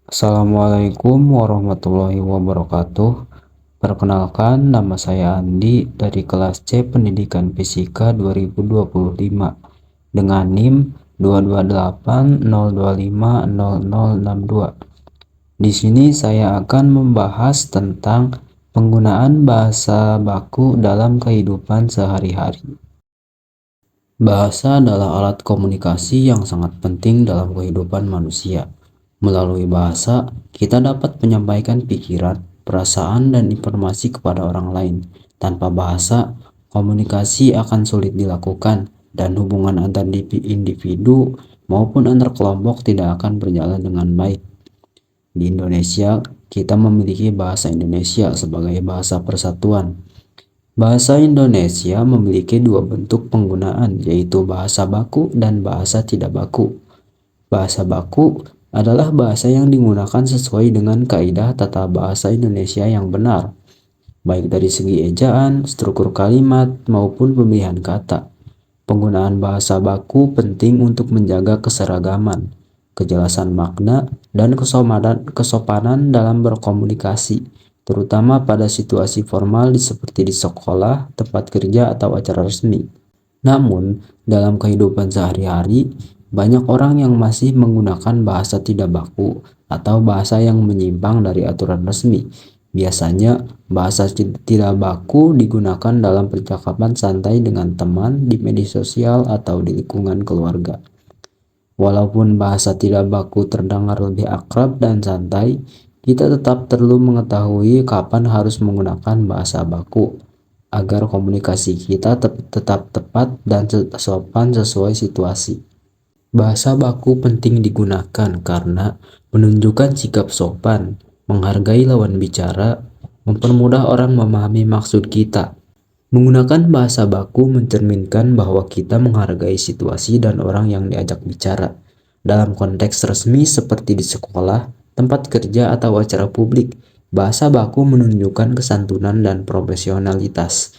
Assalamualaikum warahmatullahi wabarakatuh. Perkenalkan, nama saya Andi dari kelas C Pendidikan Fisika 2025 dengan NIM 22802500062. Di sini saya akan membahas tentang penggunaan bahasa baku dalam kehidupan sehari-hari. Bahasa adalah alat komunikasi yang sangat penting dalam kehidupan manusia. Melalui bahasa, kita dapat menyampaikan pikiran, perasaan, dan informasi kepada orang lain. Tanpa bahasa, komunikasi akan sulit dilakukan, dan hubungan antar individu maupun antar kelompok tidak akan berjalan dengan baik. Di Indonesia, kita memiliki bahasa Indonesia sebagai bahasa persatuan. Bahasa Indonesia memiliki dua bentuk penggunaan, yaitu bahasa baku dan bahasa tidak baku. Bahasa baku adalah bahasa yang digunakan sesuai dengan kaidah tata bahasa Indonesia yang benar, baik dari segi ejaan, struktur kalimat, maupun pemilihan kata. Penggunaan bahasa baku penting untuk menjaga keseragaman, kejelasan makna, dan kesopanan dalam berkomunikasi, terutama pada situasi formal seperti di sekolah, tempat kerja, atau acara resmi. Namun, dalam kehidupan sehari-hari, banyak orang yang masih menggunakan bahasa tidak baku atau bahasa yang menyimpang dari aturan resmi. Biasanya, bahasa tidak baku digunakan dalam percakapan santai dengan teman, di media sosial, atau di lingkungan keluarga. Walaupun bahasa tidak baku terdengar lebih akrab dan santai, kita tetap perlu mengetahui kapan harus menggunakan bahasa baku agar komunikasi kita tetap tepat dan sopan sesuai situasi. Bahasa baku penting digunakan karena menunjukkan sikap sopan, menghargai lawan bicara, mempermudah orang memahami maksud kita. Menggunakan bahasa baku mencerminkan bahwa kita menghargai situasi dan orang yang diajak bicara. Dalam konteks resmi seperti di sekolah, tempat kerja, atau acara publik, bahasa baku menunjukkan kesantunan dan profesionalitas.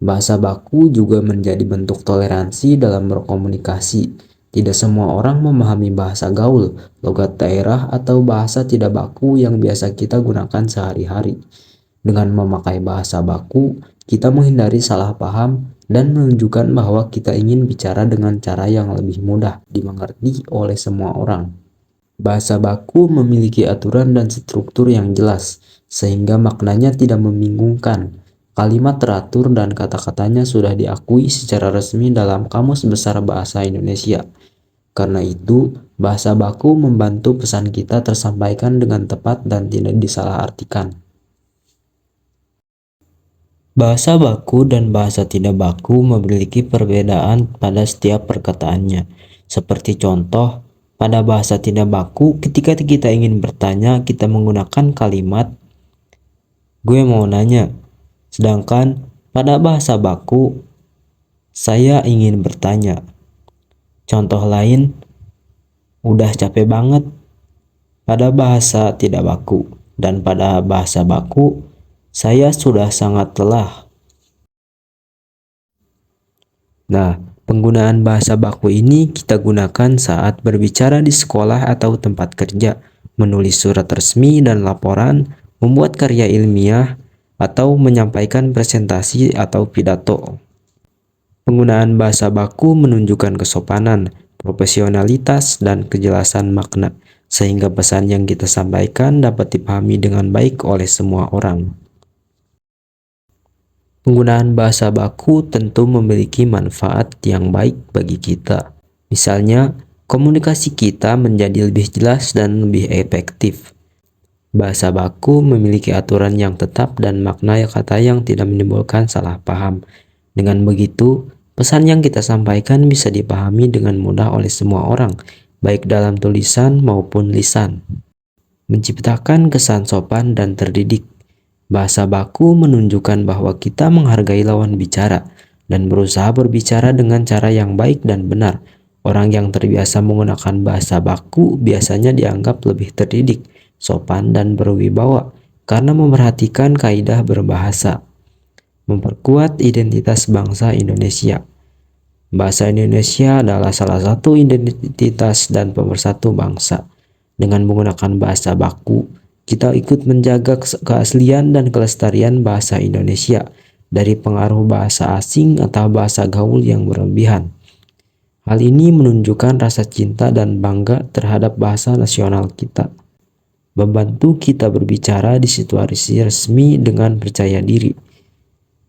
Bahasa baku juga menjadi bentuk toleransi dalam berkomunikasi. Tidak semua orang memahami bahasa gaul, logat daerah, atau bahasa tidak baku yang biasa kita gunakan sehari-hari. Dengan memakai bahasa baku, kita menghindari salah paham dan menunjukkan bahwa kita ingin bicara dengan cara yang lebih mudah dimengerti oleh semua orang. Bahasa baku memiliki aturan dan struktur yang jelas, sehingga maknanya tidak membingungkan. Kalimat teratur dan kata-katanya sudah diakui secara resmi dalam Kamus Besar Bahasa Indonesia. Karena itu, bahasa baku membantu pesan kita tersampaikan dengan tepat dan tidak disalahartikan. Bahasa baku dan bahasa tidak baku memiliki perbedaan pada setiap perkataannya. Seperti contoh, pada bahasa tidak baku, ketika kita ingin bertanya, kita menggunakan kalimat "gue mau nanya". Sedangkan pada bahasa baku, "saya ingin bertanya". Contoh lain, "udah capek banget" pada bahasa tidak baku, dan pada bahasa baku, "saya sudah sangat lelah". Nah, penggunaan bahasa baku ini kita gunakan saat berbicara di sekolah atau tempat kerja, menulis surat resmi dan laporan, membuat karya ilmiah, atau menyampaikan presentasi atau pidato. Penggunaan bahasa baku menunjukkan kesopanan, profesionalitas, dan kejelasan makna, sehingga pesan yang kita sampaikan dapat dipahami dengan baik oleh semua orang. Penggunaan bahasa baku tentu memiliki manfaat yang baik bagi kita. Misalnya, komunikasi kita menjadi lebih jelas dan lebih efektif. Bahasa baku memiliki aturan yang tetap dan makna kata yang tidak menimbulkan salah paham. Dengan begitu, pesan yang kita sampaikan bisa dipahami dengan mudah oleh semua orang, baik dalam tulisan maupun lisan. Menciptakan kesan sopan dan terdidik. Bahasa baku menunjukkan bahwa kita menghargai lawan bicara dan berusaha berbicara dengan cara yang baik dan benar. Orang yang terbiasa menggunakan bahasa baku biasanya dianggap lebih terdidik, sopan, dan berwibawa karena memperhatikan kaidah berbahasa. Memperkuat identitas bangsa Indonesia. Bahasa Indonesia adalah salah satu identitas dan pemersatu bangsa. Dengan menggunakan bahasa baku, kita ikut menjaga keaslian dan kelestarian bahasa Indonesia dari pengaruh bahasa asing atau bahasa gaul yang berlebihan. Hal ini menunjukkan rasa cinta dan bangga terhadap bahasa nasional kita, membantu kita berbicara di situasi resmi dengan percaya diri.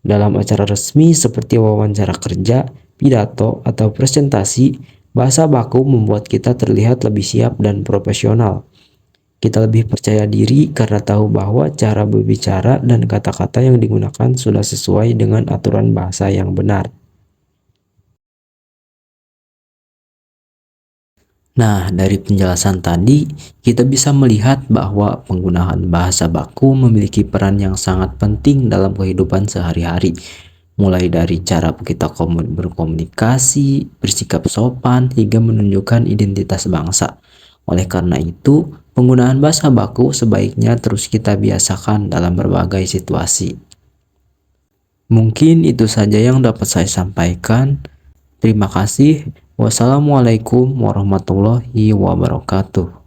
Dalam acara resmi seperti wawancara kerja, pidato, atau presentasi, bahasa baku membuat kita terlihat lebih siap dan profesional. Kita lebih percaya diri karena tahu bahwa cara berbicara dan kata-kata yang digunakan sudah sesuai dengan aturan bahasa yang benar. Nah, dari penjelasan tadi, kita bisa melihat bahwa penggunaan bahasa baku memiliki peran yang sangat penting dalam kehidupan sehari-hari. Mulai dari cara kita berkomunikasi, bersikap sopan, hingga menunjukkan identitas bangsa. Oleh karena itu, penggunaan bahasa baku sebaiknya terus kita biasakan dalam berbagai situasi. Mungkin itu saja yang dapat saya sampaikan. Terima kasih. Wassalamualaikum warahmatullahi wabarakatuh.